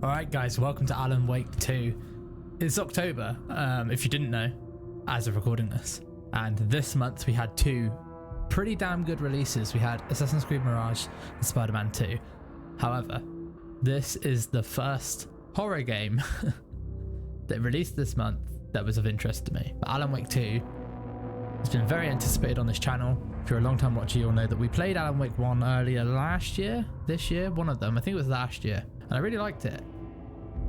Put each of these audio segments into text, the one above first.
Alright guys, welcome to Alane Wake 2. It's October, if you didn't know, as of recording this. And this month we had two pretty damn good releases. We had Assassin's Creed Mirage and Spider-Man 2. However, this is the first horror game that released this month that was of interest to me. But Alane Wake 2 has been very anticipated on this channel. If you're a long time watcher, you'll know that we played Alane Wake 1 earlier last year, this year, one of them. I think it was last year. And I really liked it.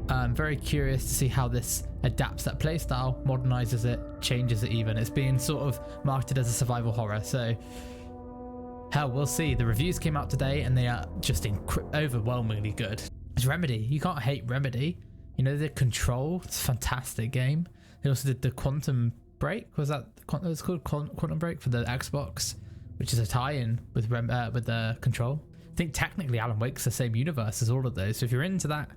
I'm very curious to see how this adapts that playstyle, modernizes it, changes it even. It's being sort of marketed as a survival horror, so hell, we'll see. The reviews came out today and they are just overwhelmingly good. It's Remedy. You can't hate Remedy. You know, the Control, it's a fantastic game. They also did the Quantum Break. Was that it was called Quantum Break for the Xbox, which is a tie-in with the Control. I think technically Alane Wake's the same universe as all of those. So if you're into that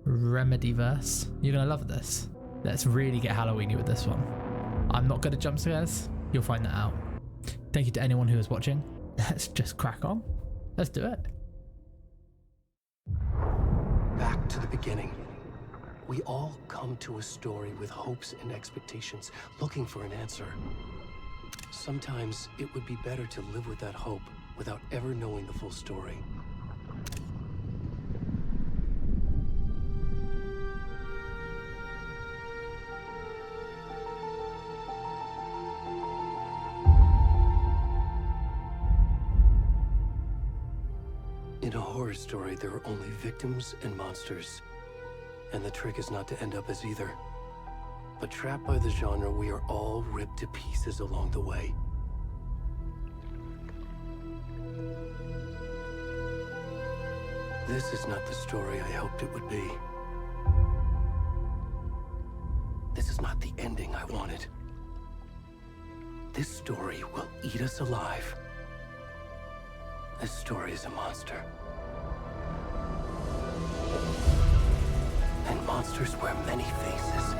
Remedyverse, you're gonna love this. Let's really get Halloweeny with this one. I'm not good at jump scares. You'll find that out. Thank you to anyone who is watching. Let's just crack on. Let's do it. Back to the beginning. We all come to a story with hopes and expectations, looking for an answer. Sometimes it would be better to live with that hope without ever knowing the full story. In a horror story, there are only victims and monsters. And the trick is not to end up as either. But trapped by the genre, we are all ripped to pieces along the way. This is not the story I hoped it would be. This is not the ending I wanted. This story will eat us alive. This story is a monster. And monsters wear many faces.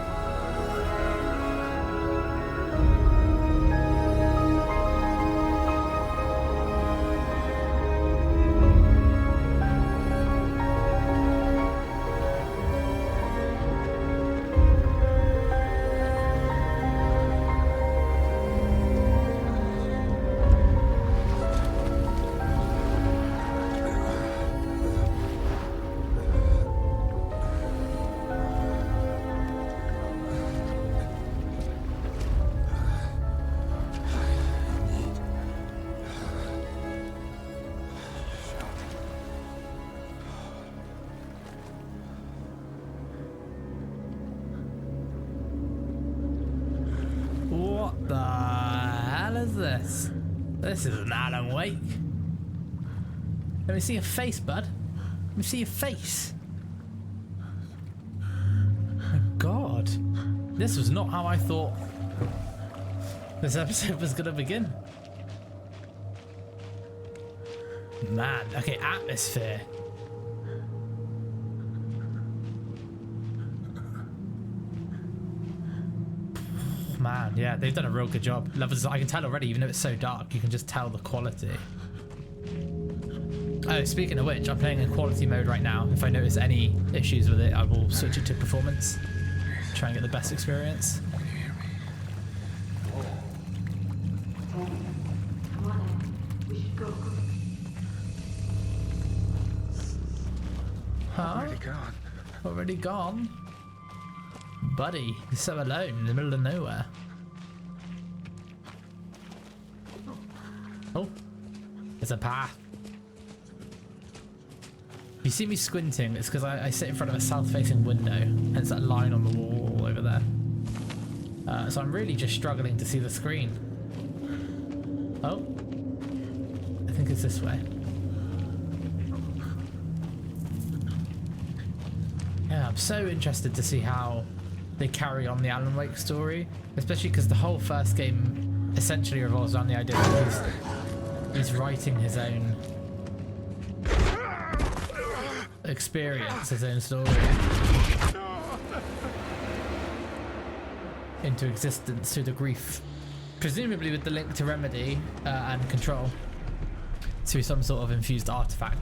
What the hell is this? This is an Alane Wake. Let me see your face, bud. Let me see your face. My God. This was not how I thought this episode was gonna begin. Man, okay, atmosphere. Man, yeah, they've done a real good job. Levels, I can tell already, even though it's so dark, you can just tell the quality. Oh, speaking of which, I'm playing in quality mode right now. If I notice any issues with it, I will switch it to performance. Try and get the best experience. Huh? Already gone. Already gone? Buddy, you're so alone in the middle of nowhere. Oh, there's a path. If you see me squinting, it's because I sit in front of a south-facing window, hence that line on the wall over there. So I'm really just struggling to see the screen. Oh, I think it's this way. Yeah, I'm so interested to see how they carry on the Alane Wake story, especially because the whole first game essentially revolves around the idea that he's writing his own experience, his own story into existence through the grief, presumably with the link to Remedy and Control through some sort of infused artifact,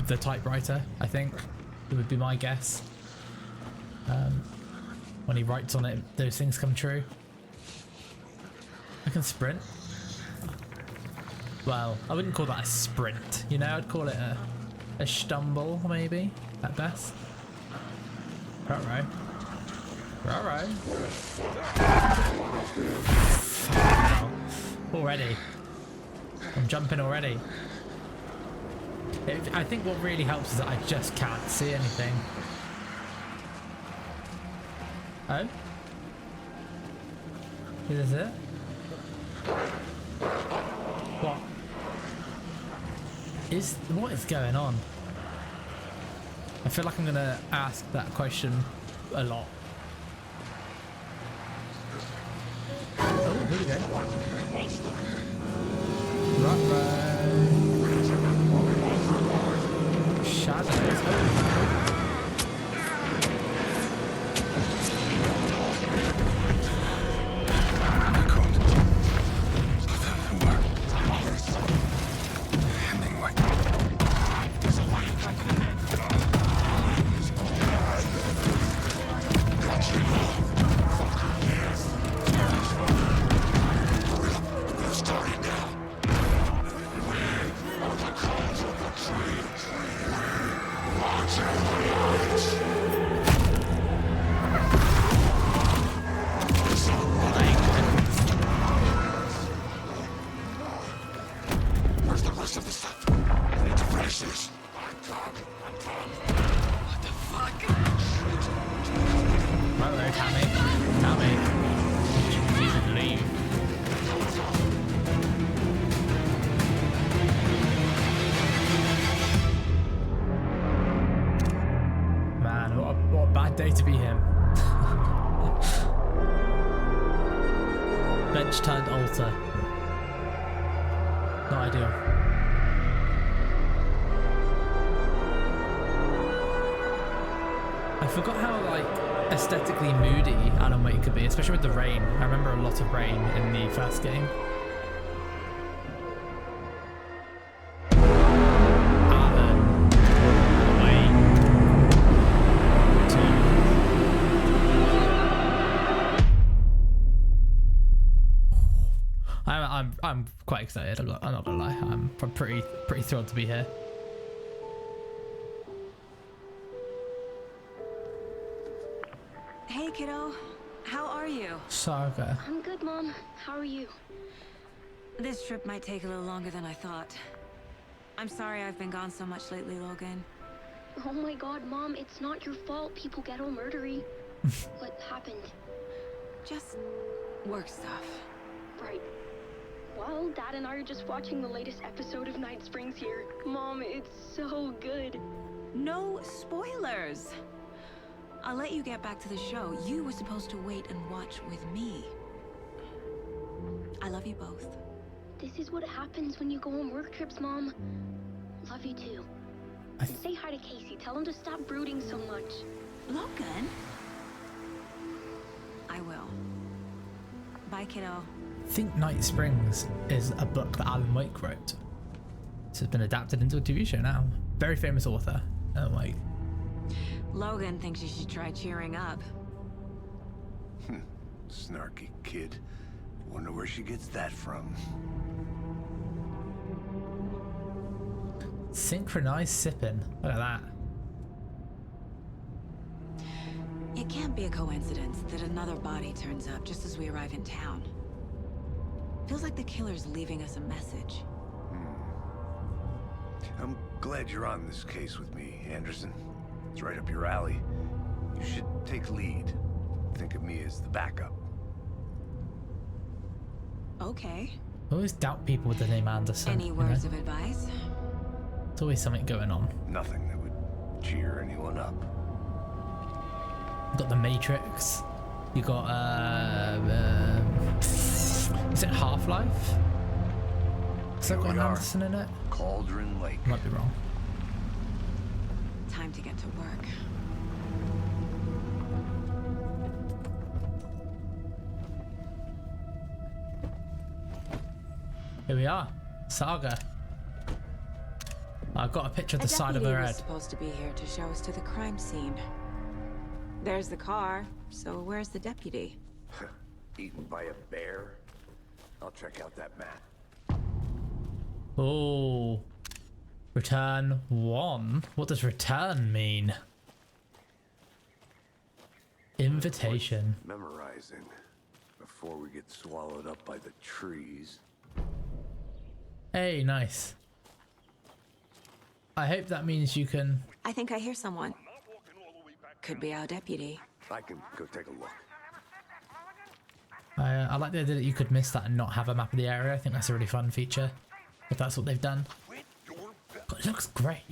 the typewriter, I think. It would be my guess. When he writes on it, those things come true. I can sprint. Well, I wouldn't call that a sprint, you know, I'd call it a stumble, maybe, at best. Ruh-roh. Ruh-roh. Already. I'm jumping already. I think what really helps is that I just can't see anything. Oh? Is this it? What is going on? I feel like I'm gonna ask that question a lot. Oh, here we go. Right. Shadows. Oh. Day to be him. Bench turned altar. Not ideal. I forgot how like aesthetically moody Alane Wake could be, especially with the rain. I remember a lot of rain in the first game. I'm quite excited. I'm not gonna lie. I'm pretty thrilled to be here. Hey kiddo, how are you? Saga. I'm good, Mom. How are you? This trip might take a little longer than I thought. I'm sorry I've been gone so much lately, Logan. Oh my god, Mom, it's not your fault people get all murdery. What happened? Just work stuff. Right. Well, Dad and I are just watching the latest episode of Night Springs here. Mom, it's so good. No spoilers! I'll let you get back to the show. You were supposed to wait and watch with me. I love you both. This is what happens when you go on work trips, Mom. Love you too. And say hi to Casey. Tell him to stop brooding so much. Logan? I will. Bye, kiddo. I think Night Springs is a book that Alane Wake wrote. So it's been adapted into a TV show now. Very famous author, Alane Wake. Logan thinks you should try cheering up. Snarky kid. Wonder where she gets that from. Synchronized sipping. Look at that. It can't be a coincidence that another body turns up just as we arrive in town. Feels like the killer's leaving us a message. I'm glad you're on this case with me, Anderson. It's right up your alley. You should take lead. Think of me as the backup. Okay. I always doubt people with the name Anderson. Any words of advice? There's always something going on. Nothing that would cheer anyone up. You got the Matrix. You got is it Half-Life? Has that got an Anderson in it? Cauldron Lake. I might be wrong. Time to get to work. Here we are. Saga. I've got a picture of A the side of deputy her was head. supposed to be here to show us to the crime scene. There's the car, so where's the deputy? Eaten by a bear? I'll check out that map. Oh. Return 1? What does return mean? Invitation. Memorizing before we get swallowed up by the trees. Hey, nice. I hope that means you can... I think I hear someone. Could be our deputy. I can go take a look. I like the idea that you could miss that and not have a map of the area. I think that's a really fun feature, if that's what they've done. God, it looks great.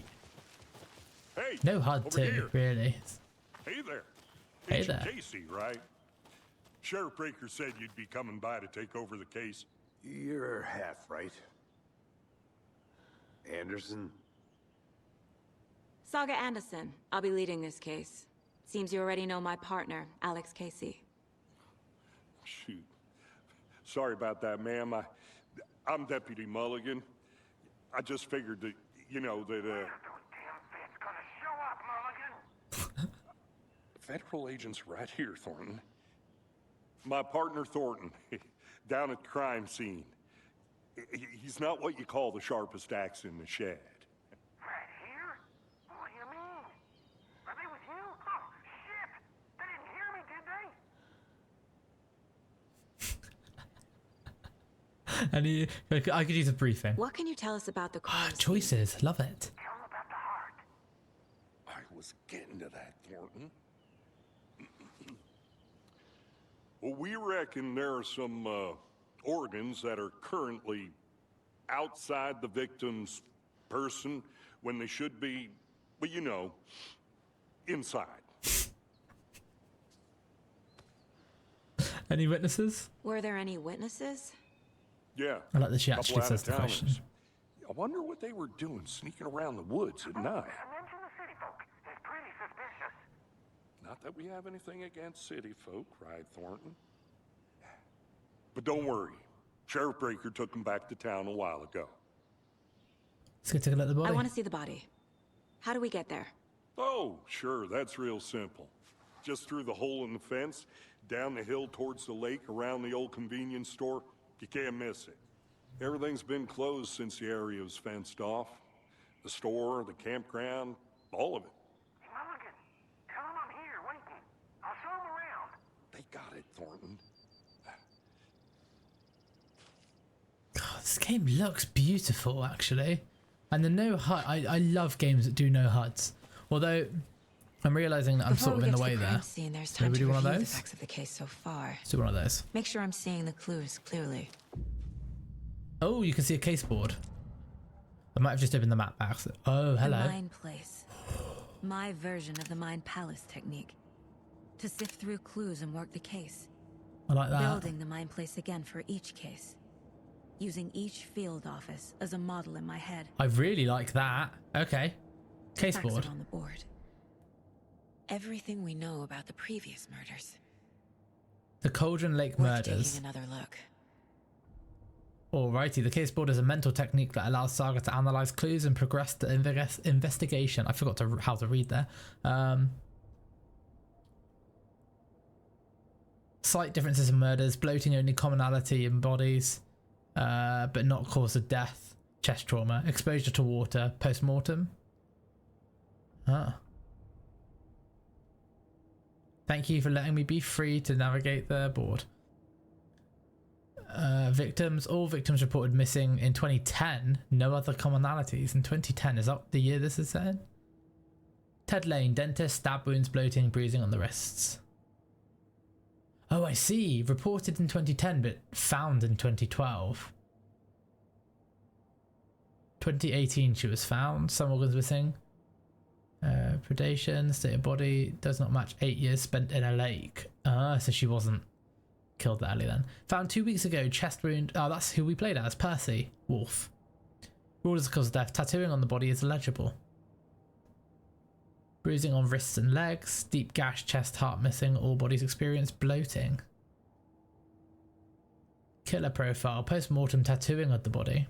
Hey, No HUD over too, here. really. Hey there. Hey It's there. Casey, right? Sheriff Breaker said you'd be coming by to take over the case. You're half right. Anderson? Saga Anderson. I'll be leading this case. Seems you already know my partner, Alex Casey. Shoot. Sorry about that, ma'am. I'm Deputy Mulligan. I just figured that, you know, that, Federal agents right here, Thornton. My partner, Thornton, down at the crime scene. He's not what you call the sharpest axe in the shed. Right here? What do you mean? Are they with you? Oh, shit! They didn't hear me, did they? And I could use a briefing. What can you tell us about the crime scene? Choices, love it. Tell them about the heart. I was getting to that, Thornton. Well, we reckon there are some organs that are currently outside the victim's person when they should be, well, you know, inside. Any witnesses? Were there any witnesses? Yeah. I like that she couple actually says the out-of-towners. question. I wonder what they were doing sneaking around the woods at night. I mentioned the city folk. It's pretty suspicious. Not that we have anything against city folk, right, Thornton? But don't worry. Sheriff Breaker took them back to town a while ago. Let's go take a look at the body. I want to see the body. How do we get there? Oh, sure, that's real simple. Just through the hole in the fence, down the hill towards the lake, around the old convenience store. You can't miss it. Everything's been closed since the area was fenced off. The store, the campground, all of it. Mulligan, tell them I'm here waiting. I'll show them around. They got it, Thornton. God, this game looks beautiful, actually. And the no HUD, I love games that do no HUDs. Although, I'm realizing that I'm Before sort of we in get the to way crime there. scene, there's Maybe time to do one of review the those? facts of the case so far. Let's do one of those. Make sure I'm seeing the clues clearly. Oh, you can see a case board. I might have just opened the map back. Oh, hello. The Mind Place. My version of the Mind Palace technique. To sift through clues and work the case. I like that. Building the Mind Place again for each case. Using each field office as a model in my head. I really like that. Okay. Case Facts board. are on the board. Everything we know about the previous murders. The Cauldron Lake Worth murders. taking another look. Alrighty, the case board is a mental technique that allows Saga to analyze clues and progress the investigation. I forgot how to read there. Slight differences in murders, bloating only commonality in bodies, but not cause of death. Chest trauma, exposure to water, post-mortem. Ah. Thank you for letting me be free to navigate the board. Victims, all victims reported missing in 2010. No other commonalities in 2010. Is that the year this is set in? Ted Lane, dentist, stab wounds, bloating, bruising on the wrists. Oh, I see. Reported in 2010, but found in 2012. 2018, she was found. Some organs missing. Predation, state of body does not match 8 years spent in a lake. So she wasn't killed that early then. Found 2 weeks ago, chest wound. Oh, that's who we played as, Percy Wolf. Ruled as a cause of death. Tattooing on the body is illegible. Bruising on wrists and legs. Deep gash, chest, heart missing. All bodies experience bloating. Killer profile. Post-mortem tattooing of the body.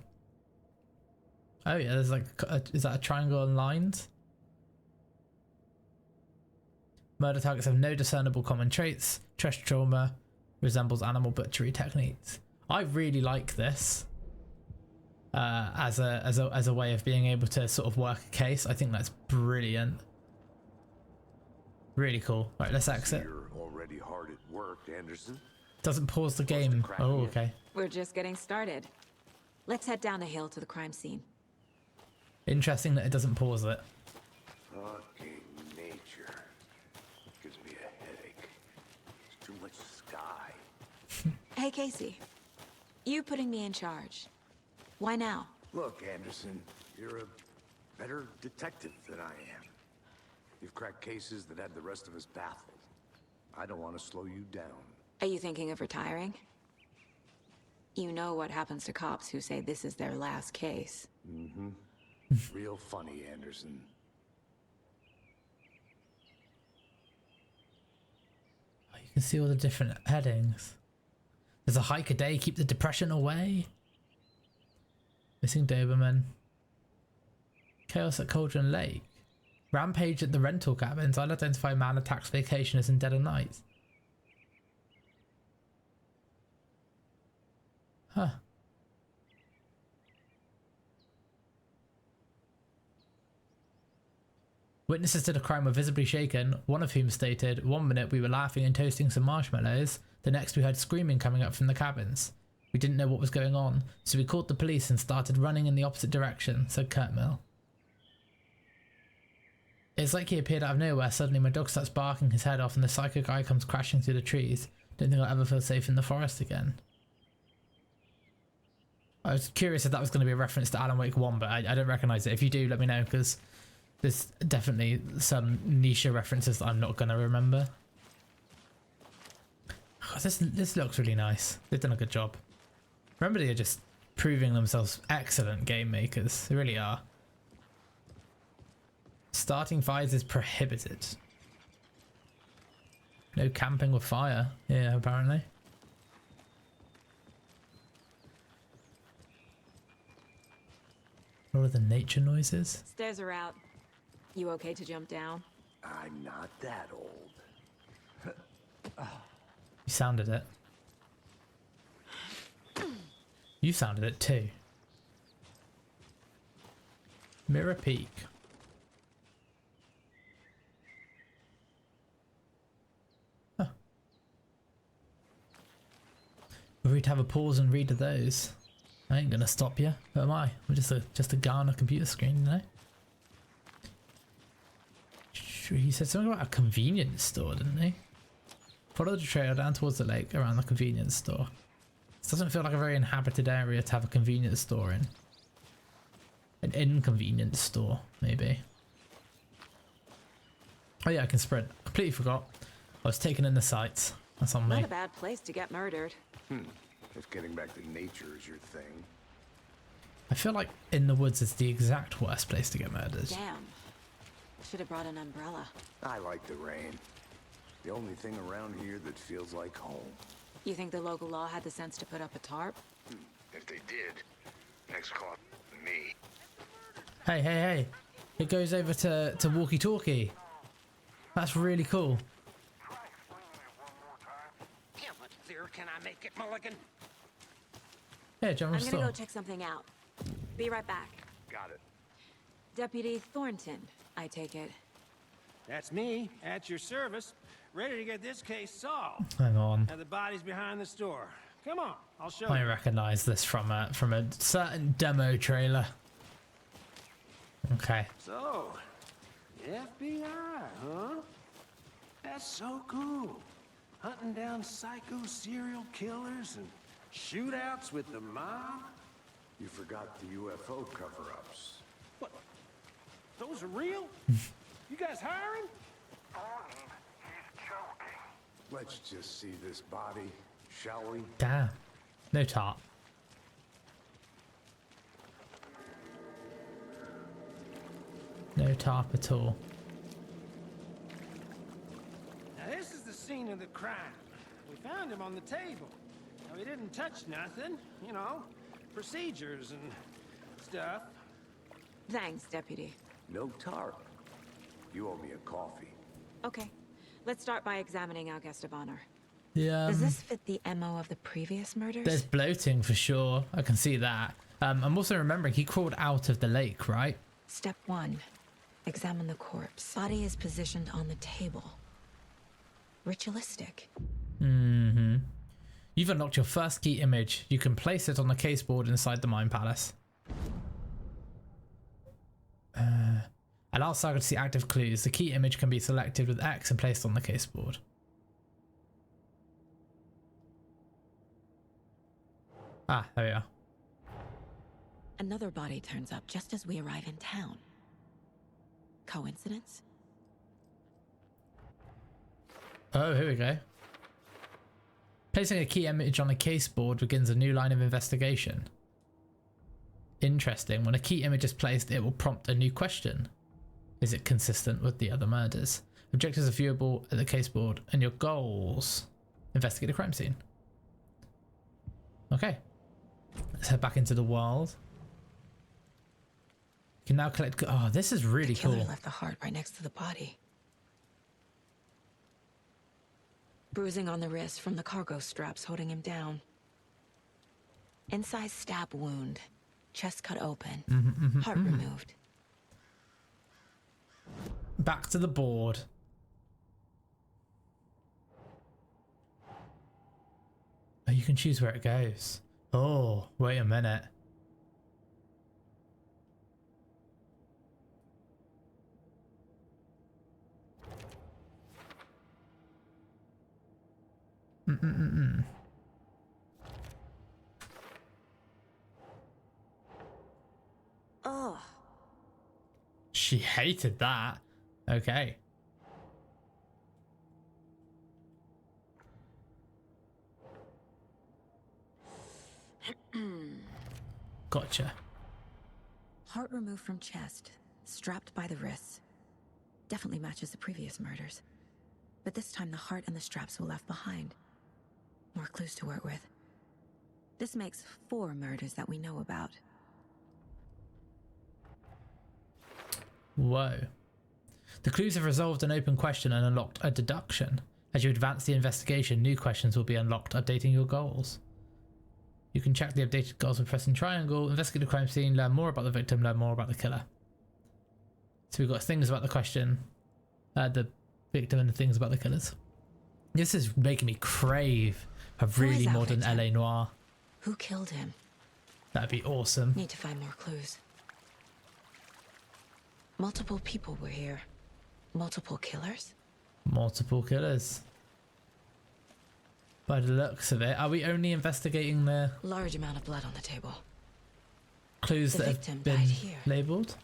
Oh yeah, there's like, is that a triangle and lines? Murder targets have no discernible common traits. Trash trauma resembles animal butchery techniques. I really like this as a way of being able to sort of work a case. I think that's brilliant. Really cool. Right, let's exit. You're already hard at work, Anderson. Doesn't pause the game. Oh, okay. We're just getting started. Let's head down the hill to the crime scene. Interesting that it doesn't pause it. Fucking nature. Gives me a headache. It's too much sky. Hey, Casey. You putting me in charge. Why now? Look, Anderson, you're a better detective than I am. You've cracked cases that had the rest of us baffled. I don't want to slow you down. Are you thinking of retiring? You know what happens to cops who say this is their last case. Mm-hmm. Real funny, Anderson. Oh, you can see all the different headings. There's a hike a day, keep the depression away. Missing Doberman. Chaos at Cauldron Lake. Rampage at the rental cabins. Unidentified man attacks vacationers in dead of night. Huh. Witnesses to the crime were visibly shaken, one of whom stated, "One minute we were laughing and toasting some marshmallows, the next we heard screaming coming up from the cabins. We didn't know what was going on, so we called the police and started running in the opposite direction," said Kurt Mill. "It's like he appeared out of nowhere. Suddenly my dog starts barking his head off and the psycho guy comes crashing through the trees. Don't think I'll ever feel safe in the forest again." I was curious if that was going to be a reference to Alane Wake 1, but I don't recognise it. If you do, let me know, because there's definitely some niche references that I'm not going to remember. Oh, this looks really nice. They've done a good job. Remember, they're just proving themselves excellent game makers. They really are. Starting fires is prohibited. No camping with fire. Yeah, apparently. What are the nature noises? Stairs are out. You okay to jump down? I'm not that old. You sounded it. You sounded it too. Mirror Peak. Huh. We'd have a pause and read those. I ain't gonna stop you. Who am I? I'm just a guy on a computer screen, you know? He said something about a convenience store, didn't he? Follow the trail down towards the lake around the convenience store. This doesn't feel like a very inhabited area to have a convenience store in. An inconvenience store, maybe. Oh yeah, I can sprint. Completely forgot. I was taking in the sights. That's on me. Not a bad place to get murdered. If getting back to nature is your thing. I feel like in the woods is the exact worst place to get murdered. Damn. Should have brought an umbrella. I like the rain. The only thing around here that feels like home. You think the local law had the sense to put up a tarp? If they did, next call me. Hey, hey, hey. It goes over to walkie-talkie. That's really cool. Try explaining it one more time. How much clearer can I make it, Mulligan? Yeah, general I'm store. gonna go check something out. Be right back. Got it. Deputy Thornton, I take it. That's me, at your service, ready to get this case solved. Hang on. And the body's behind the store. Come on, I'll show I you. recognise this from a certain demo trailer. Okay. So, FBI, huh? That's so cool. Hunting down psycho serial killers and shootouts with the mob. You forgot the UFO cover-ups. What? Those are real? You guys hiring? Thornton, he's joking. Let's just see this body, shall we? Damn. No tarp. No tarp at all. Now this is the scene of the crime. We found him on the table. Now he didn't touch nothing, you know, procedures and stuff. Thanks, Deputy. No tar. You owe me a coffee. Okay, let's start by examining our guest of honor. Yeah. Does this fit the MO of the previous murders? There's bloating for sure. I can see that. I'm also remembering he crawled out of the lake, right? Step 1. Examine the corpse. Body is positioned on the table. Ritualistic. Mm-hmm. You've unlocked your first key image. You can place it on the caseboard inside the Mine Palace. Allow Saga to see active clues. The key image can be selected with X and placed on the caseboard. Ah, there we are. Another body turns up just as we arrive in town. Coincidence? Oh, here we go. Placing a key image on a caseboard begins a new line of investigation. Interesting. When a key image is placed, it will prompt a new question. Is it consistent with the other murders? Objectives are viewable at the caseboard and your goals. Investigate a crime scene. Okay. Let's head back into the world. You can now collect... Oh, this is really cool. The killer left the heart right next to the body. Bruising on the wrist from the cargo straps holding him down. Inside stab wound. Chest cut open. Heart removed. Back to the board. Oh, you can choose where it goes. Oh, wait a minute. Oh. She hated that. Okay. Gotcha. Heart removed from chest, strapped by the wrists. Definitely matches the previous murders. But this time the heart and the straps were left behind. More clues to work with. This makes 4 murders that we know about. Whoa. The clues have resolved an open question and unlocked a deduction. As you advance the investigation, new questions will be unlocked, updating your goals. You can check the updated goals by pressing triangle, investigate the crime scene, learn more about the victim, learn more about the killer. So we've got things about the question, the victim, and the things about the killers. This is making me crave a really modern LA Noire. Who killed him? That'd be awesome. Need to find more clues. Multiple people were here. Multiple killers? Multiple killers. By the looks of it, are we only investigating the Large amount of blood on the table. clues The that victim have been died here. labelled?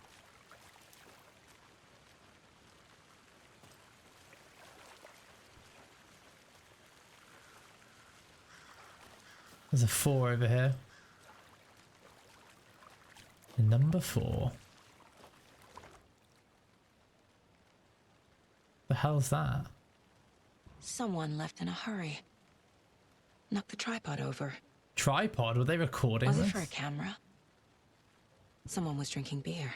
There's a 4 over here. Number 4. The hell's that? Someone left in a hurry. Knocked the tripod over. Tripod? Were they recording Was it this? for a camera? Someone was drinking beer.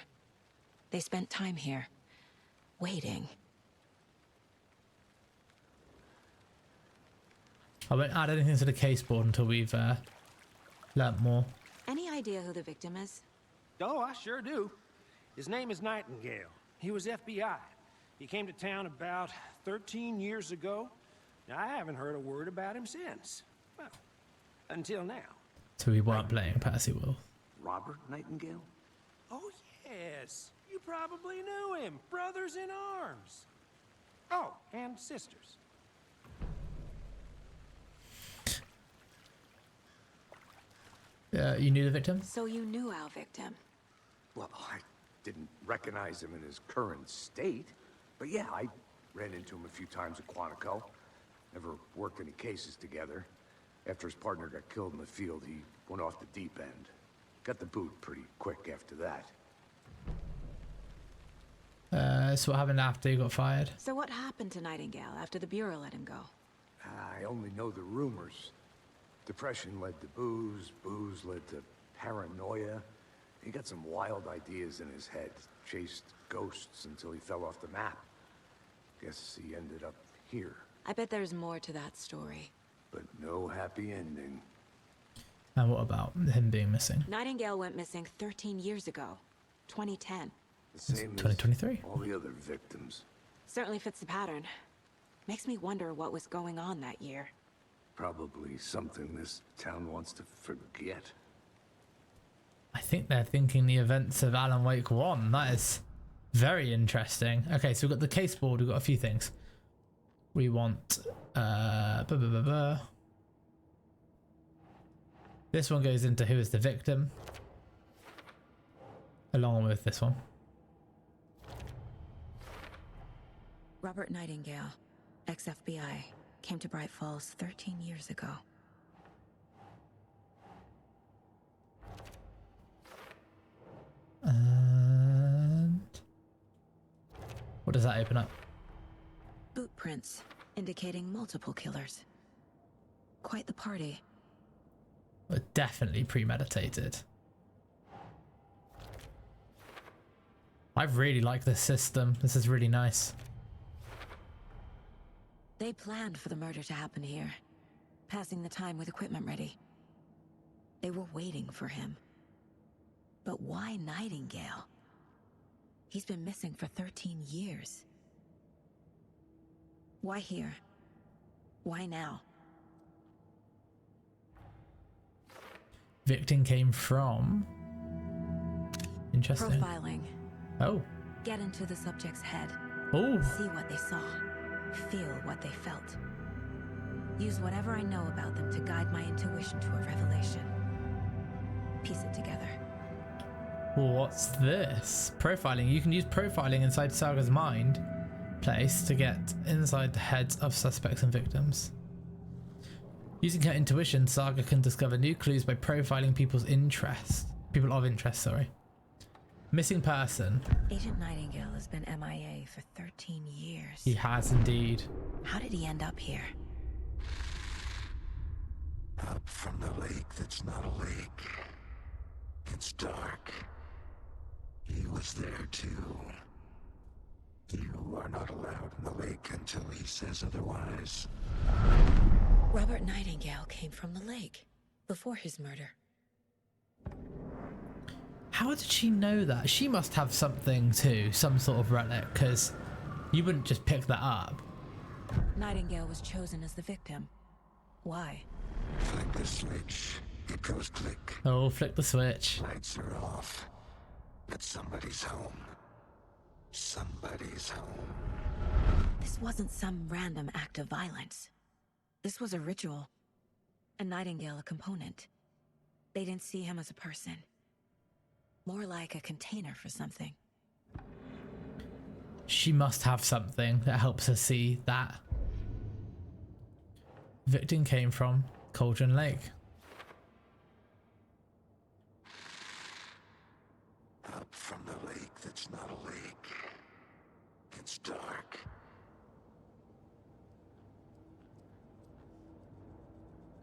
They spent time here, waiting. I won't add anything to the caseboard until we've learnt more. Any idea who the victim is? Oh, I sure do. His name is Nightingale. He was FBI. He came to town about 13 years ago. Now, I haven't heard a word about him since. Well, until now. So we weren't playing Percy Wolf. Robert Nightingale? Oh, yes. You probably knew him. Brothers in arms. Oh, and sisters. You knew the victim? So you knew our victim. Well, I didn't recognize him in his current state. But yeah, I ran into him a few times at Quantico. Never worked any cases together. After his partner got killed in the field, he went off the deep end. Got the boot pretty quick after that. So what happened after he got fired? So what happened to Nightingale after the Bureau let him go? I only know the rumors. Depression led to booze, booze led to paranoia. He got some wild ideas in his head. Chased ghosts until he fell off the map. Guess he ended up here. I bet there's more to that story. But no happy ending. And what about him being missing? Nightingale went missing 13 years ago. 2010. The same as 2023. all the other victims. Certainly fits the pattern. Makes me wonder what was going on that year. Probably something this town wants to forget. I think they're thinking the events of Alane Wake 1. That is very interesting. Okay, so we've got the case board. We've got a few things. We want... This one goes into who is the victim. Along with this one. Robert Nightingale, ex-FBI, came to Bright Falls 13 years ago. And what does that open up? Boot prints, indicating multiple killers. Quite the party. Well, definitely premeditated. I really like this system. This is really nice. They planned for the murder to happen here, passing the time with equipment ready. They were waiting for him. But why Nightingale? He's been missing for 13 years. Why here? Why now? Victim came from... Interesting. Profiling. Oh. Get into the subject's head. Oh. See what they saw. Feel what they felt. Use whatever I know about them to guide my intuition to a revelation. Piece it together. What's this? Profiling. You can use profiling inside Saga's mind place to get inside the heads of suspects and victims. Using her intuition, Saga can discover new clues by profiling people of interest, sorry. Missing person. Agent Nightingale has been MIA for 13 years. He has indeed. How did he end up here? Up from the lake that's not a lake. It's dark. He was there too. You are not allowed in the lake until he says otherwise. Robert Nightingale came from the lake before his murder. How did she know that? She must have something too, some sort of relic, because you wouldn't just pick that up. Nightingale was chosen as the victim. Why? Flick the switch. It goes click. Oh, flick the switch. Lights are off. But somebody's home. Somebody's home. This wasn't some random act of violence. This was a ritual. And Nightingale a component. They didn't see him as a person. More like a container for something. She must have something that helps her see that. Victim came from Cauldron Lake. Up from the lake that's not a lake. It's dark.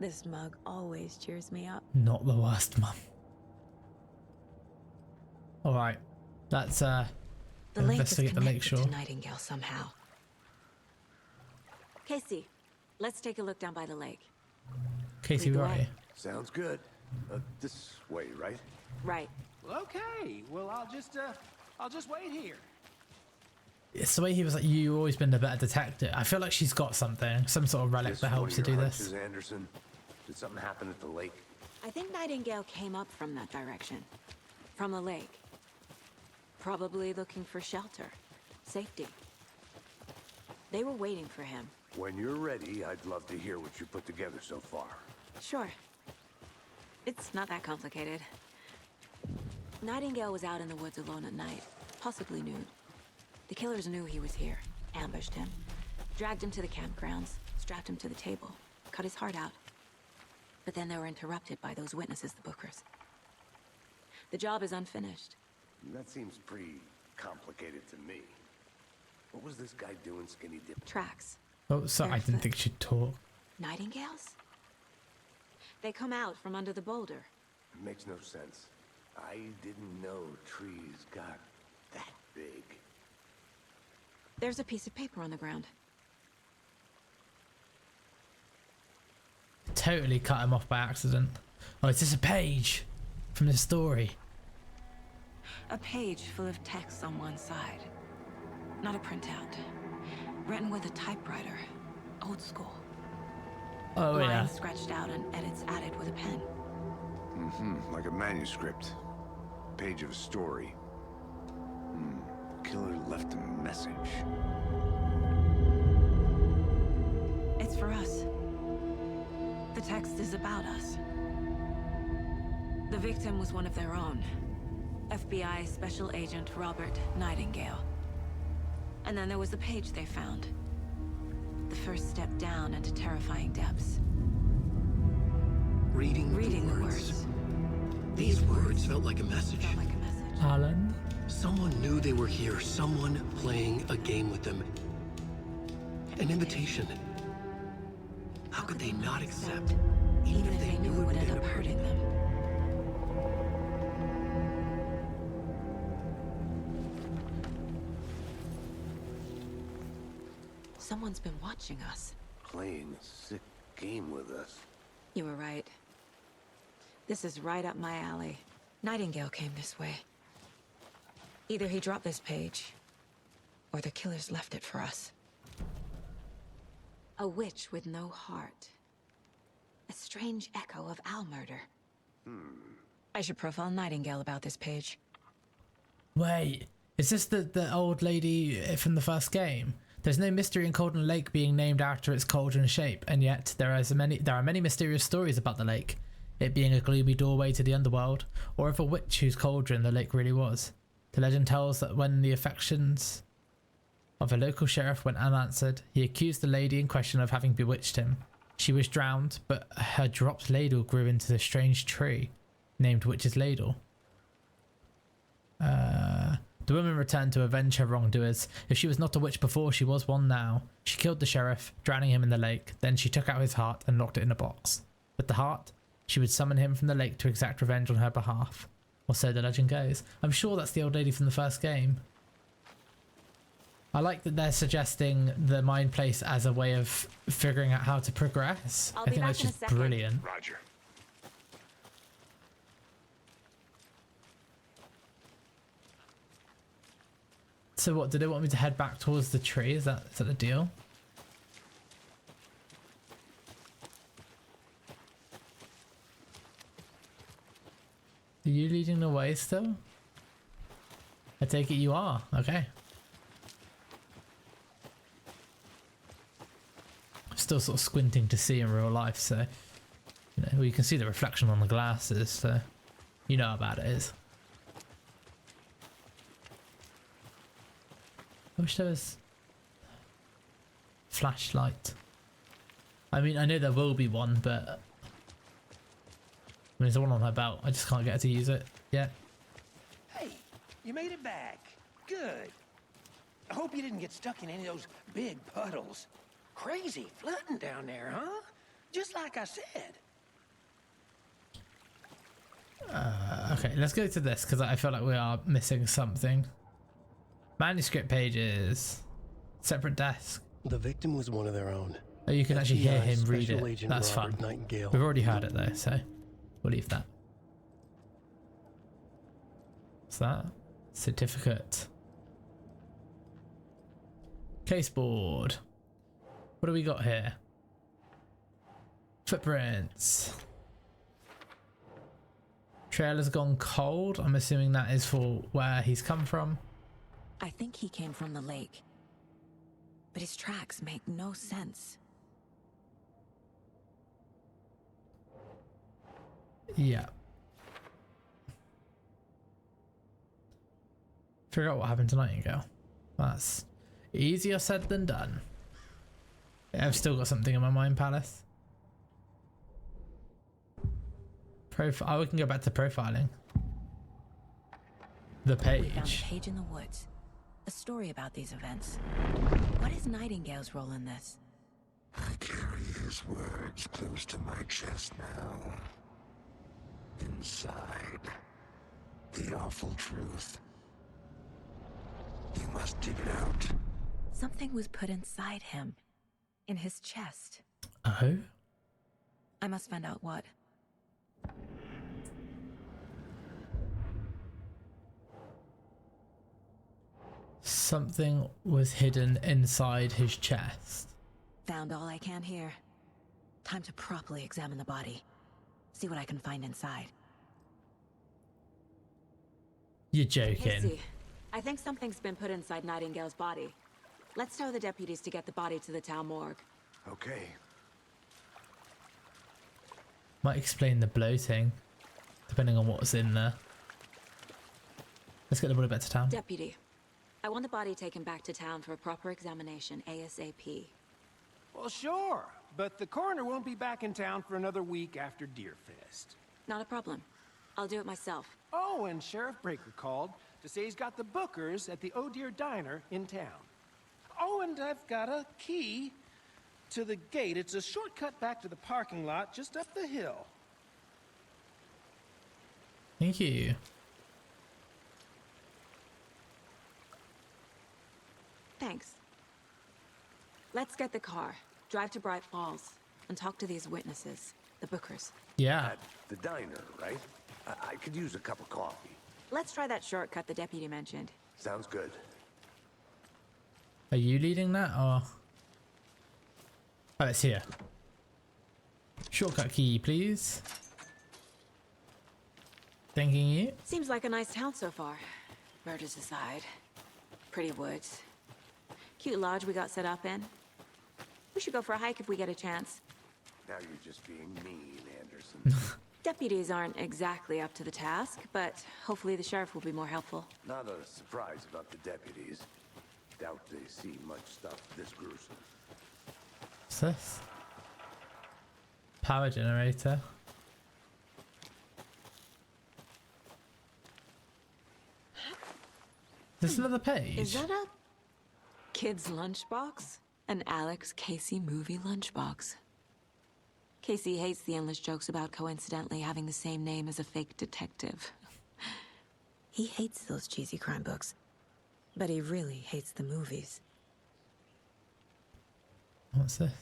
This mug always cheers me up. Not the worst, Mum. Alright, let's the lake investigate the lake shore. to Nightingale somehow. Casey, let's take a look down by the lake. Casey, Lead the where are way. you? Sounds good. This way, right? Right. Well, okay. Well, I'll just wait here. It's the way he was like, you've always been the better detective. I feel like she's got something, some sort of relic Just that helps her one of do your this. hunches, Anderson. Did something happen at the lake? I think Nightingale came up from that direction. From the lake. Probably looking for shelter. Safety. They were waiting for him. When you're ready, I'd love to hear what you put together so far. Sure. It's not that complicated. Nightingale was out in the woods alone at night, possibly nude. The killers knew he was here, ambushed him, dragged him to the campgrounds, strapped him to the table, cut his heart out. But then they were interrupted by those witnesses, the Bookers. The job is unfinished. That seems pretty complicated to me. What was this guy doing skinny dipping? Tracks. Oh, sorry, I didn't think she'd talk. Nightingales? They come out from under the boulder. Makes no sense. I didn't know trees got that big. There's a piece of paper on the ground. Totally cut him off by accident. Oh, is this a page from the story? A page full of text on one side. Not a printout. Written with a typewriter. Old school. Oh, Lines yeah. scratched out and edits added with a pen. Like a manuscript. Page of a story. Killer left a message. It's for us. The text is about us. The victim was one of their own. FBI Special Agent Robert Nightingale. And then there was the page they found. The first step down into terrifying depths. Reading the words. These words felt like a message. Felt like a message. Alan? Someone knew they were here. Someone playing a game with them. An invitation. How could they not accept? Even if they knew it would end up hurting them. Someone's been watching us. Playing a sick game with us. You were right. This is right up my alley. Nightingale came this way. Either he dropped this page, or the killers left it for us. A witch with no heart. A strange echo of Al murder. I should profile Nightingale about this page. Wait, is this the old lady from the first game? There's no mystery in Cauldron Lake being named after its cauldron shape, and yet there are many mysterious stories about the lake. It being a gloomy doorway to the underworld, or of a witch whose cauldron the lake really was. The legend tells that when the affections of a local sheriff went unanswered, he accused the lady in question of having bewitched him. She was drowned, but her dropped ladle grew into the strange tree, named Witch's Ladle. The woman returned to avenge her wrongdoers. If she was not a witch before, she was one now. She killed the sheriff, drowning him in the lake. Then she took out his heart and locked it in a box. With the heart, she would summon him from the lake to exact revenge on her behalf. Or so the legend goes. I'm sure that's the old lady from the first game. I like that they're suggesting the mind place as a way of figuring out how to progress. I think that's just brilliant. Roger. So what, do they want me to head back towards the tree? Is that the deal? Are you leading the way still? I take it you are. Okay. I'm still sort of squinting to see in real life, so you know, well, you can see the reflection on the glasses, so you know how bad it is. I wish there was flashlight. I mean, I know there will be one, but I mean, there's one on her belt. I just can't get her to use it yet. Hey, you made it back. Good. I hope you didn't get stuck in any of those big puddles. Crazy flooding down there, huh? Just like I said. Okay, let's go to this because I feel like we are missing something. Manuscript pages. Separate desk. The victim was one of their own. Oh, you can actually hear FBI him read Special it. Agent That's Robert fun. Nightingale. We've already heard it though, so we'll leave that. What's that? Certificate. Caseboard. What do we got here? Footprints. Trail has gone cold. I'm assuming that is for where he's come from. I think he came from the lake. But his tracks make no sense. Yeah. Figure out what happened to Nightingale. That's easier said than done. Yeah, I've still got something in my mind palace. Oh, we can go back to profiling. The We found a page. page in the woods. A story about these events. What is Nightingale's role in this? I carry his words close to my chest now. Inside, The awful truth. You must dig it out. Something was put inside him. In his chest. Oh? I must find out what. Something was hidden inside his chest. Found all I can here. Time to properly examine the body. See what I can find inside. You're joking. Casey, I think something's been put inside Nightingale's body. Let's tell the deputies to get the body to the town morgue. Okay. Might explain the bloating, depending on what's in there. Let's get the body back to town. Deputy, I want the body taken back to town for a proper examination ASAP. Well, sure, but the coroner won't be back in town for another week after Deerfest. Not a problem. I'll do it myself. Oh, and Sheriff Breaker called to say he's got the Bookers at the Oh Dear Diner in town. Oh, and I've got a key to the gate. It's a shortcut back to the parking lot just up the hill. Thank you. Thanks. Let's get the car, drive to Bright Falls, and talk to these witnesses, the Bookers. Yeah. At the diner, right? I could use a cup of coffee. Let's try that shortcut the deputy mentioned. Sounds good. Are you leading that or? Oh, it's here. Shortcut key, please. Thanking you. Seems like a nice town so far. Murders aside. Pretty woods. Cute lodge we got set up in. We should go for a hike if we get a chance. Now you're just being mean, Anderson. Deputies aren't exactly up to the task, but hopefully the sheriff will be more helpful. Not a surprise about the deputies. Doubt they see much stuff this gruesome. What's this? Power generator. Is this another page? Is that a kid's lunchbox? An Alex Casey movie lunchbox. Casey hates the endless jokes about coincidentally having the same name as a fake detective. He hates those cheesy crime books, but he really hates the movies. What's this?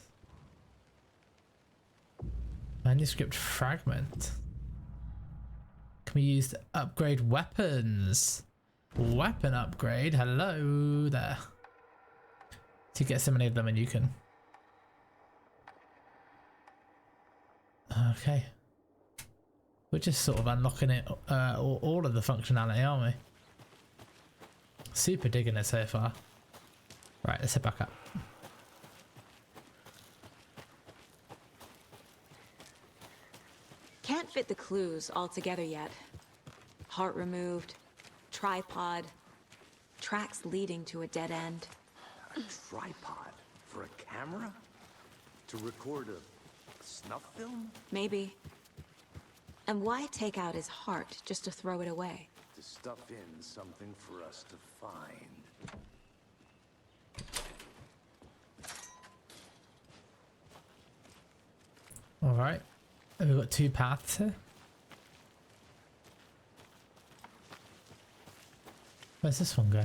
Manuscript fragment. Can we use to upgrade weapons? Weapon upgrade. Hello there. To get so many of them, and you can. Okay. We're just sort of unlocking it, all of the functionality, aren't we? Super digging it so far. Right, let's head back up. Can't fit the clues all together yet. Heart removed, tripod, tracks leading to a dead end. A tripod for a camera? To record a snuff film? Maybe. And why take out his heart just to throw it away? To stuff in something for us to find. Alright. We've got two paths here. Where's this one go?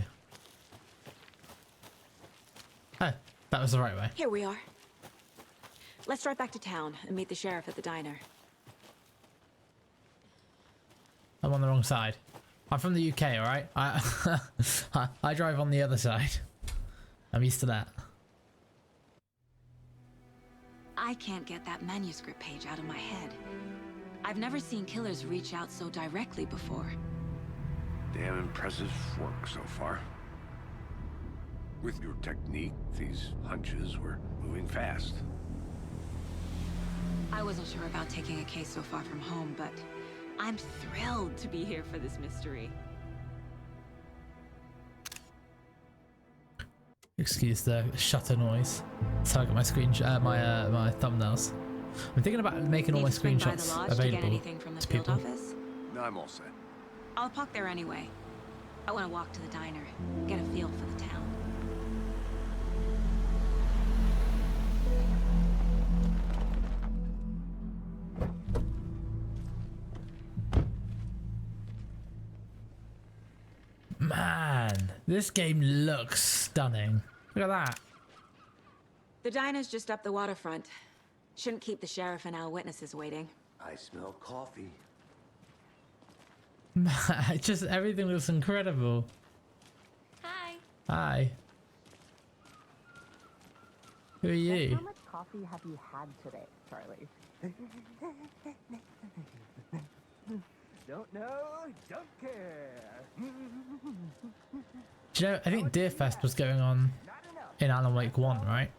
Oh, that was the right way. Here we are. Let's drive back to town and meet the sheriff at the diner. I'm on the wrong side. I'm from the UK, alright? I drive on the other side. I'm used to that. I can't get that manuscript page out of my head. I've never seen killers reach out so directly before. Damn impressive work so far. With your technique, these hunches were moving fast. I wasn't sure about taking a case so far from home, but I'm thrilled to be here for this mystery. Excuse the shutter noise. So I got my my thumbnails. I'm thinking about making all my screenshots available to people. Office? No, I'm all set. I'll park there anyway. I want to walk to the diner, get a feel for the town. This game looks stunning. Look at that. The diner's just up the waterfront. Shouldn't keep the sheriff and our witnesses waiting. I smell coffee. Just everything looks incredible. Hi. Hi. Who are you? How much coffee have you had today, Charlie? Don't know, don't care. Do you know, I think Deerfest was going on in Alane Wake 1, right?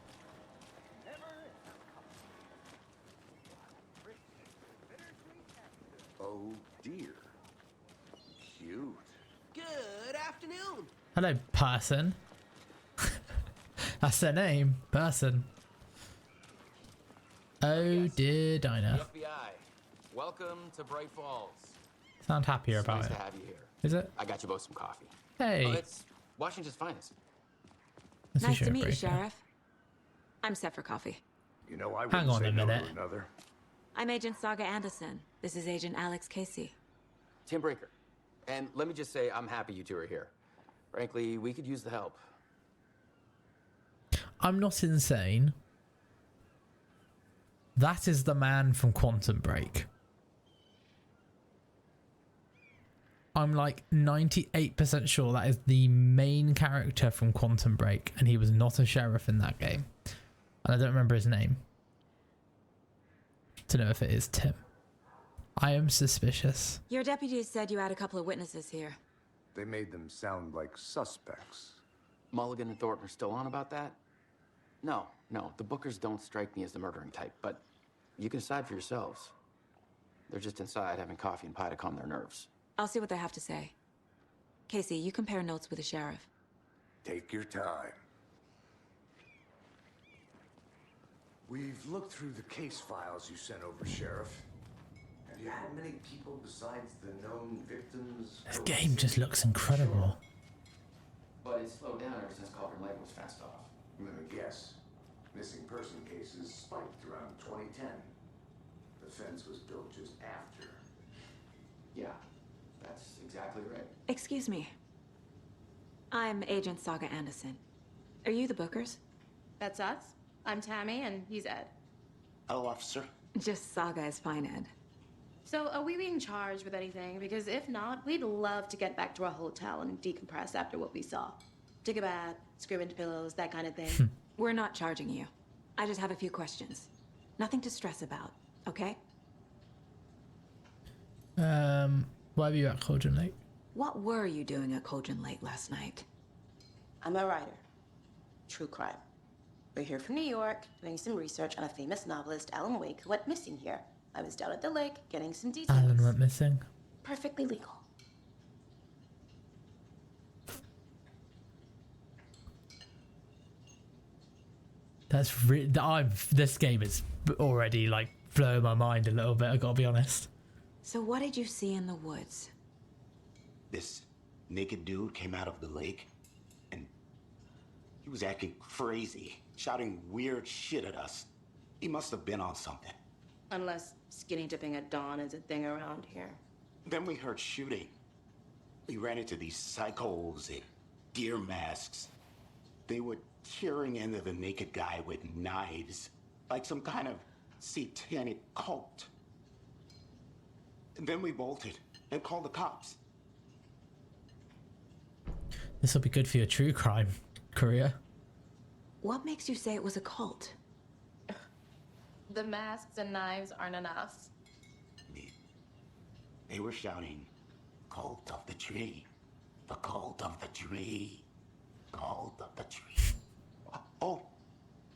Oh dear. Cute. Good afternoon. Hello, person. That's their name, person. Oh dear, Dinah. FBI, welcome to Bright Falls. Sound happier It's about nice it. to have you here. Is it? I got you both some coffee. Hey. Oh, it's Washington's finest. Nice to meet you, Sheriff. I'm set for coffee. You know, I Hang wouldn't on say a no to minute. another. I'm Agent Saga Anderson. This is Agent Alex Casey. Tim Breaker. And let me just say, I'm happy you two are here. Frankly, we could use the help. I'm not insane. That is the man from Quantum Break. I'm like 98% sure that is the main character from Quantum Break, and he was not a sheriff in that game. And I don't remember his name. To know if it is Tim. I am suspicious. Your deputies said you had a couple of witnesses here. They made them sound like suspects. Mulligan and Thornton are still on about that? No, the Bookers don't strike me as the murdering type, but you can decide for yourselves. They're just inside having coffee and pie to calm their nerves. I'll see what they have to say. Casey, you compare notes with the sheriff. Take your time. We've looked through the case files you sent over, Sheriff. Have you had many people besides the known victims? This game just looks incredible. But it's slowed down ever since Culver Lake was fenced off. Let me guess. Missing person cases spiked around 2010. The fence was built just after. Yeah, that's exactly right. Excuse me. I'm Agent Saga Anderson. Are you the Bookers? That's us. I'm Tammy, and he's Ed. Hello, officer. Just Saga is fine, Ed. So, are we being charged with anything? Because if not, we'd love to get back to our hotel and decompress after what we saw. Take a bath, scream into pillows, that kind of thing. We're not charging you. I just have a few questions. Nothing to stress about, okay? Why were you at Cauldron Lake? What were you doing at Cauldron Lake last night? I'm a writer. True crime. We're here from New York, doing some research on a famous novelist, Alane Wake, who went missing here. I was down at the lake, getting some details. Alan went missing. Perfectly legal. That's this game is already like blowing my mind a little bit, I gotta be honest. So what did you see in the woods? This naked dude came out of the lake, and he was acting crazy, shouting weird shit at us. He must have been on something. Unless skinny dipping at dawn is a thing around here. Then we heard shooting. We ran into these psychos in deer masks. They were tearing into the naked guy with knives, like some kind of satanic cult. And then we bolted and called the cops. This will be good for your true crime career. What makes you say it was a cult? The masks and knives aren't enough. They were shouting, "Cult of the tree, the cult of the tree, cult of the tree." Oh,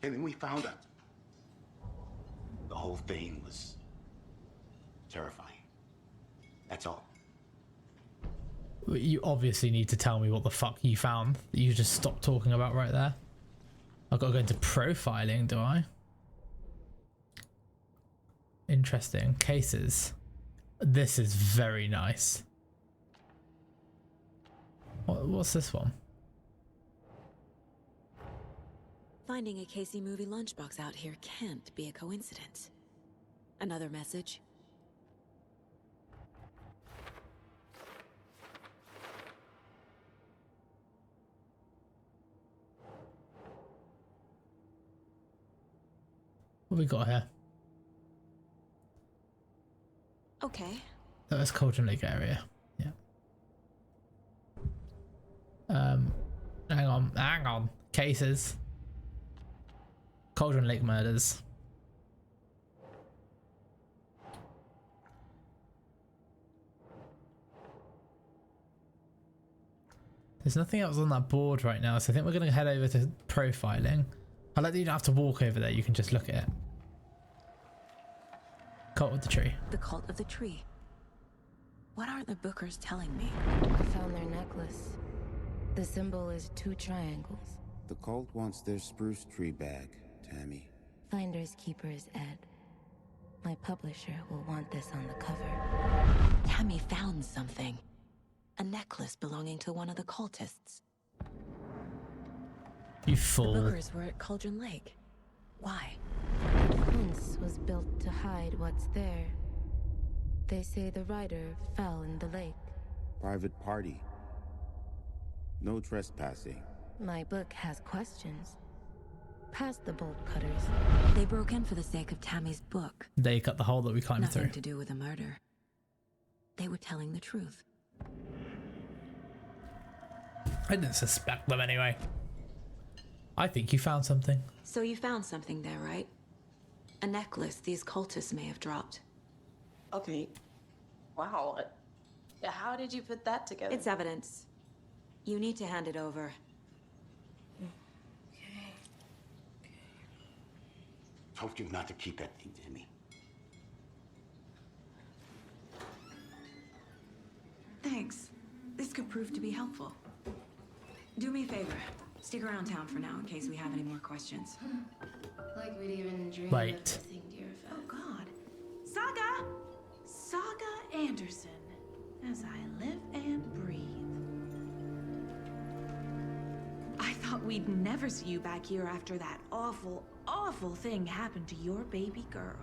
and then we found out. The whole thing was terrifying. That's all. You obviously need to tell me what the fuck you found that you just stopped talking about right there. I've got to go into profiling, do I? Interesting. Cases. This is very nice. What's this one? Finding a Casey movie lunchbox out here can't be a coincidence. Another message? What we got here? Okay. That was Cauldron Lake area. Yeah. Hang on. Cases. Cauldron Lake murders. There's nothing else on that board right now, so I think we're going to head over to profiling. I like that you don't have to walk over there, you can just look at it. Cult of the Tree. The Cult of the Tree. What aren't the Bookers telling me? I found their necklace. The symbol is 2 triangles. The cult wants their spruce tree back, Tammy. Finders keepers, Ed. My publisher will want this on the cover. Tammy found something. A necklace belonging to one of the cultists. You fool. The Bookers were at Cauldron Lake. Why? The fence was built to hide what's there. They say the rider fell in the lake. Private party. No trespassing. My book has questions. Past the bolt cutters. They broke in for the sake of Tammy's book. They cut the hole that we climbed Nothing through. to do with a murder. They were telling the truth. I didn't suspect them anyway. I think you found something. So you found something there, right? A necklace these cultists may have dropped. Okay. Wow. How did you put that together? It's evidence. You need to hand it over. Told you not to keep that thing, Timmy. Thanks. This could prove to be helpful. Do me a favor. Stick around town for now in case we have any more questions. Like we'd even dream Wait. of missing dear Fed. Oh God. Saga Anderson. As I live and breathe. I thought we'd never see you back here after that awful, awful thing happened to your baby girl.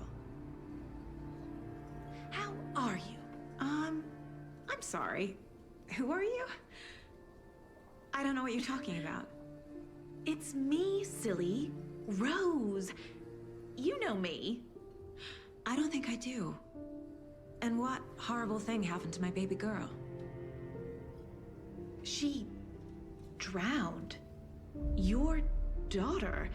How are you? I'm sorry. Who are you? I don't know what you're talking about. It's me, silly. Rose. You know me. I don't think I do. And what horrible thing happened to my baby girl? She drowned. Your daughter.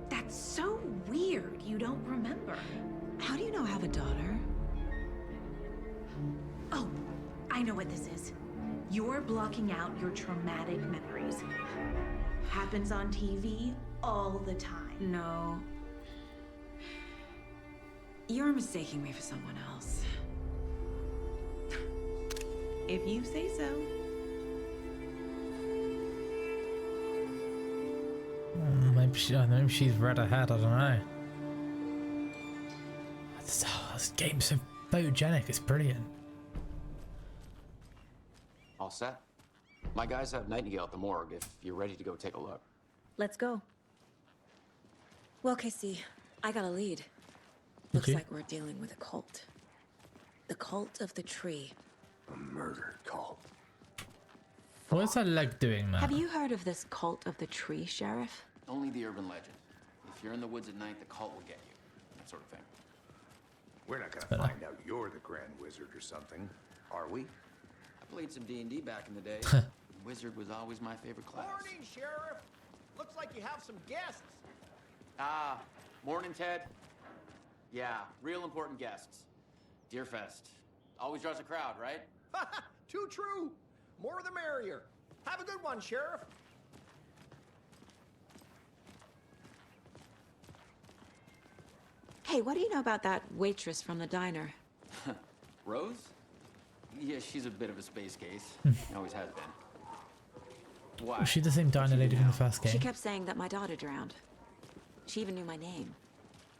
That's so weird you don't remember. How do you know I have a daughter? Oh, I know what this is. You're blocking out your traumatic memories. Happens on TV all the time. No. You're mistaking me for someone else. If you say so. Maybe she's read ahead, I don't know. This game's so photogenic, it's brilliant. All set? My guys have Nightingale at the morgue if you're ready to go take a look. Let's go. Well, Casey, I got a lead. Looks Okay. like we're dealing with a cult. The Cult of the Tree. A murder cult. What's that leg doing now? Have you heard of this Cult of the Tree, Sheriff? Only the urban legend. If you're in the woods at night, the cult will get you. That sort of thing. We're not gonna find out you're the Grand Wizard or something, are we? I played some D&D back in the day. Wizard was always my favorite class. Morning, Sheriff. Looks like you have some guests. Ah, morning, Ted. Yeah, real important guests. Deerfest. Always draws a crowd, right? Too true. More the merrier. Have a good one, Sheriff. Hey, what do you know about that waitress from the diner? Rose? Yeah, she's a bit of a space case. Always has been. Why? Was she the same diner lady from the first game? She kept saying that my daughter drowned. She even knew my name.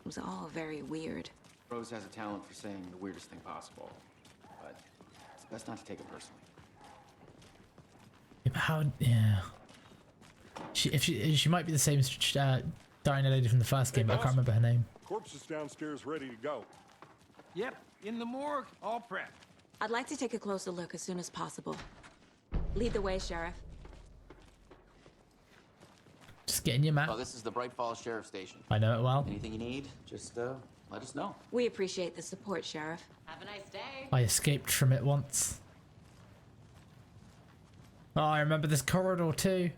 It was all very weird. Rose has a talent for saying the weirdest thing possible. But it's best not to take it personally. Yeah, but how? Yeah. She might be the same diner lady from the first game, but I can't remember her name. Corpse is downstairs ready to go. Yep, in the morgue, all prepped. I'd like to take a closer look as soon as possible. Lead the way, Sheriff. Just getting your map. Well, this is the Bright Falls Sheriff Station. I know it well. Anything you need, just let us know. We appreciate the support, Sheriff. Have a nice day. I escaped from it once. Oh, I remember this corridor too.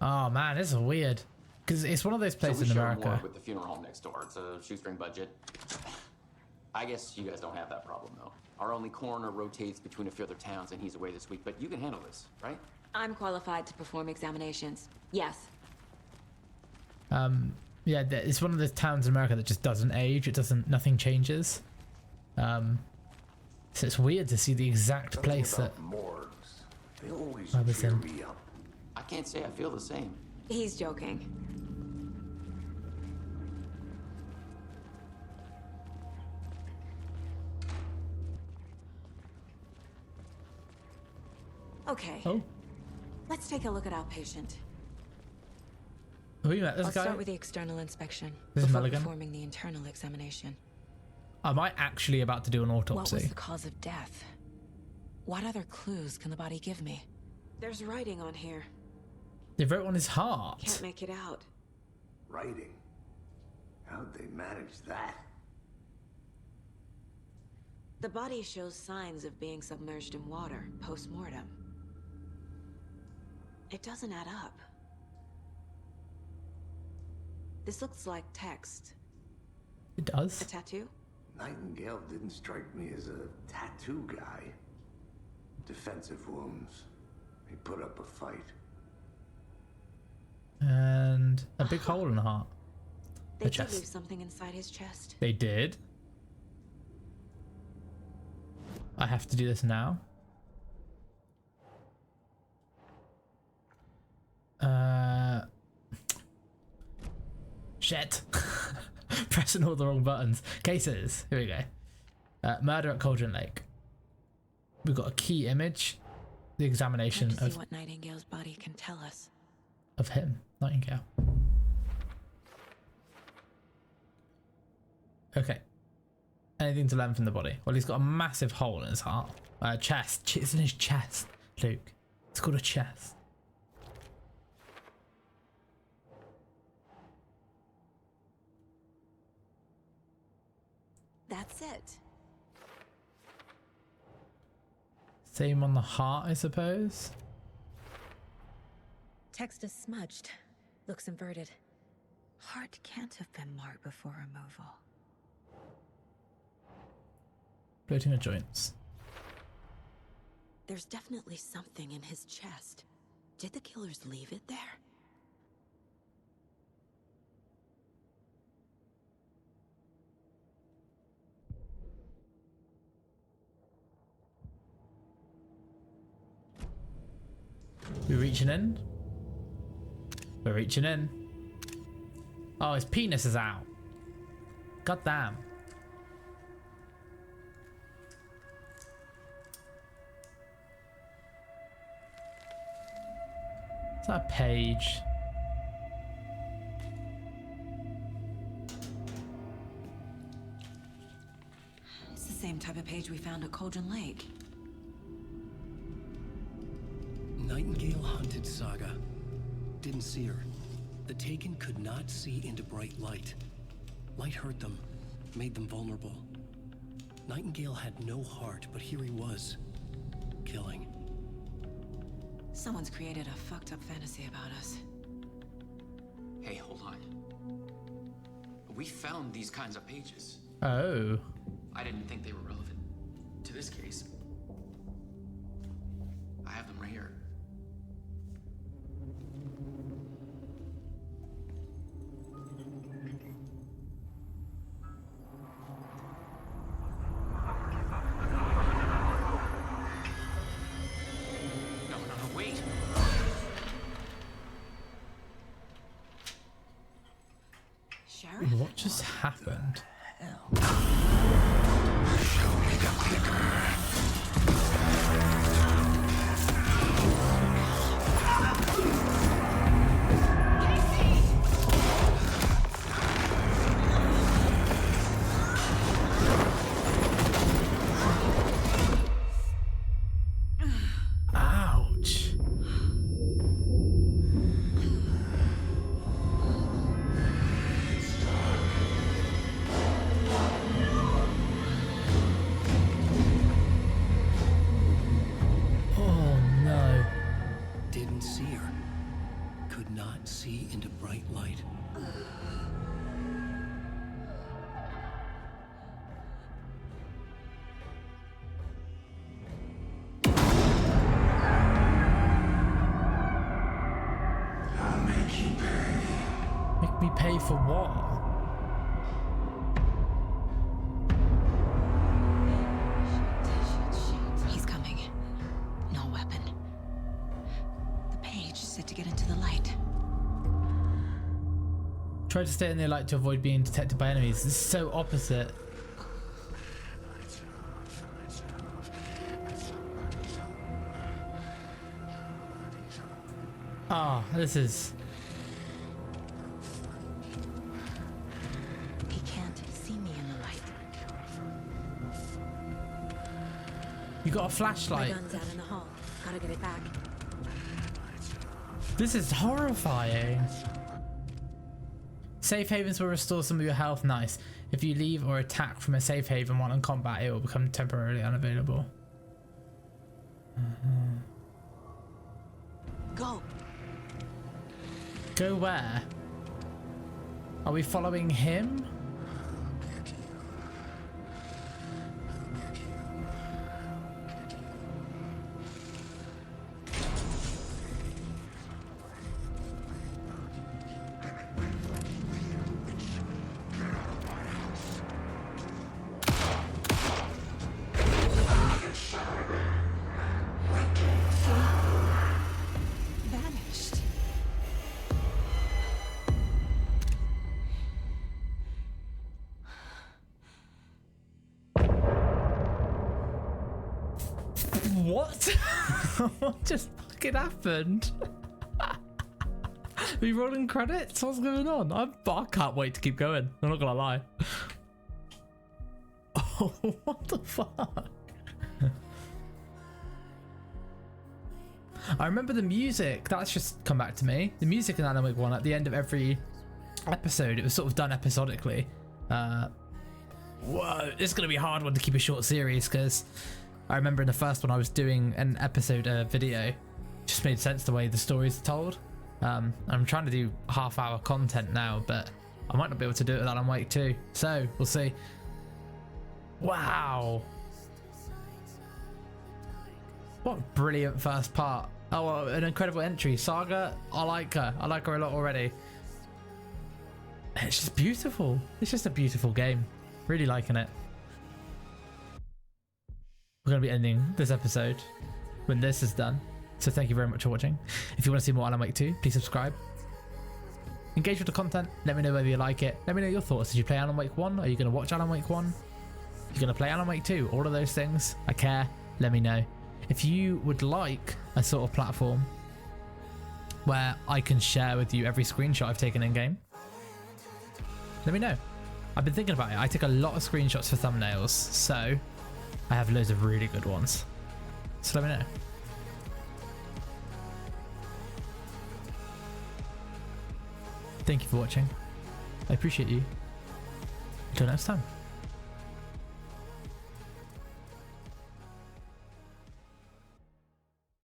Oh man, this is weird. Because it's one of those places in America. More with the funeral home next door. It's a shoestring budget. I guess you guys don't have that problem though. Our only coroner rotates between a few other towns and he's away this week, but you can handle this, right? I'm qualified to perform examinations. Yes. Yeah, it's one of those towns in America that just doesn't age. It doesn't. Nothing changes. So it's weird to see the exact place that morgues. They always I was cheer in. me up. I can't say I feel the same. He's joking. Okay. Oh. Let's take a look at our patient. Who you met? This I'll guy? start with the external inspection This is before Mulligan? performing the internal examination. Am I actually about to do an What autopsy? was the cause of death? What other clues can the body give me? There's writing on here. They wrote on his heart. Can't make it out. Writing? How'd they manage that? The body shows signs of being submerged in water post-mortem. It doesn't add up. This looks like text. It does. A tattoo? Nightingale didn't strike me as a tattoo guy. Defensive wounds. He put up a fight. And a big hole in the heart. They The did chest. leave something inside his chest. They did. I have to do this now. Shit. Pressing all the wrong buttons. Cases. Here we go. Murder at Cauldron Lake. We've got a key image. The examination Time to see of what Nightingale's body can tell us. him, Nightingale. Okay. Anything to learn from the body? Well, he's got a massive hole in his heart. Chest. It's in his chest, Luke. It's called a chest. That's it. Same on the heart, I suppose. Text is smudged. Looks inverted. Heart can't have been marked before removal. Floating of joints. There's definitely something in his chest. Did the killers leave it there? We're reaching in. We're reaching in. Oh, his penis is out. God damn. Is that a page? It's the same type of page we found at Cauldron Lake. Nightingale hunted Saga. Didn't see her. The Taken could not see into bright light. Light hurt them, made them vulnerable. Nightingale had no heart, but here he was, killing. Someone's created a fucked up fantasy about us. Hey, hold on. We found these kinds of pages. Oh. I didn't think they were relevant to this case. I have them right here. No, wait. Sheriff? What just happened? Show me the clicker. Ouch. would not see into bright light. I'll make you pay. Make me pay for what? He's coming. No weapon. The page said to get into the light. Try to stay in the light to avoid being detected by enemies. This is so opposite. Ah, this is... He can't see me in the light. You got a flashlight. My gun's out in the hall. Gotta get it back. This is horrifying. Safe havens will restore some of your health. Nice. If you leave or attack from a safe haven while in combat, it will become temporarily unavailable. Go. Go where? Are we following him? Vanished. What? What just fucking happened? Are we rolling credits? What's going on? I can't wait to keep going. I'm not gonna lie. Oh, what the fuck? I remember the music. That's just come back to me. The music in Alane Wake 1 at the end of every episode, it was sort of done episodically. Whoa, it's gonna be a hard one to keep a short series because I remember in the first one I was doing an episode video. It just made sense the way the stories are told. I'm trying to do half-hour content now, but I might not be able to do it with Alane Wake 2. So we'll see. Wow. What a brilliant first part. Oh, well, an incredible entry. Saga, I like her. I like her a lot already. It's just beautiful. It's just a beautiful game. Really liking it. We're going to be ending this episode when this is done. So thank you very much for watching. If you want to see more Alane Wake 2, please subscribe. Engage with the content. Let me know whether you like it. Let me know your thoughts. Did you play Alane Wake 1? Are you going to watch Alane Wake 1? Are you going to play Alane Wake 2? All of those things. I care. Let me know. If you would like a sort of platform where I can share with you every screenshot I've taken in game, let me know. I've been thinking about it. I take a lot of screenshots for thumbnails, so I have loads of really good ones. So let me know. Thank you for watching. I appreciate you. Until next time.